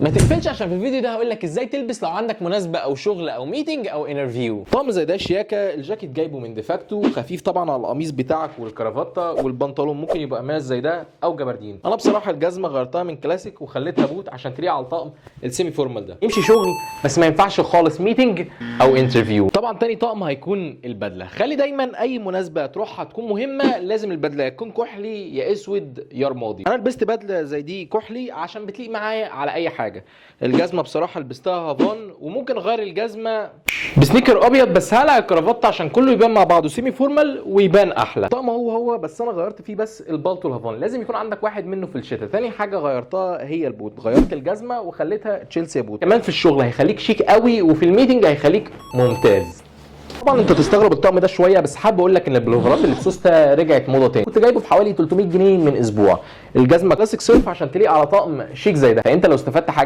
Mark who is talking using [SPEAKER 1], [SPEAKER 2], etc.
[SPEAKER 1] ما تقفلش عشان في الفيديو ده هقول لك ازاي تلبس لو عندك مناسبه او شغل او ميتنج او انترفيو. طقم زي ده شياكه، الجاكيت جايبه من ديفاكتو، خفيف طبعا على القميص بتاعك والكرافته، والبنطلون ممكن يبقى قماش زي ده او جبردين. انا بصراحه الجزمه غيرتها من كلاسيك وخليتها بوت عشان تليق على الطقم السيمي فورمال ده، يمشي شغل بس ما ينفعش خالص ميتنج او انترفيو. طبعا تاني طقم هيكون البدله. خلي دايما اي مناسبه تروحها تكون مهمه لازم البدله يا تكون كحلي يا اسود يا رمادي. انا لبست بدله زي دي كحلي عشان بتليق معايا على اي حاجه. الجزمه بصراحه لبستها هافان، وممكن اغير الجزمه بسنيكر ابيض بس هقلع الكرافته عشان كله يبان مع بعضه سيمي فورمال ويبان احلى. طقم هو بس انا غيرت فيه بس البالطو الهافان، لازم يكون عندك واحد منه في الشتاء. تاني حاجه غيرتها هي البوت، غيرت الجزمه وخليتها تشيلسي بوت. كمان في الشغل هيخليك شيك قوي وفي الميتنج هيخليك ممتاز. طبعا انت تستغرب الطقم ده شويه، بس حابب اقول لك ان البلوفرات اللي بسوسته رجعت موضه تاني. كنت جايبه في حوالي 300 جنيه من اسبوع. الجزمه كلاسيك صرف عشان تليق على طقم شيك زي ده، فانت لو استفدت حاجه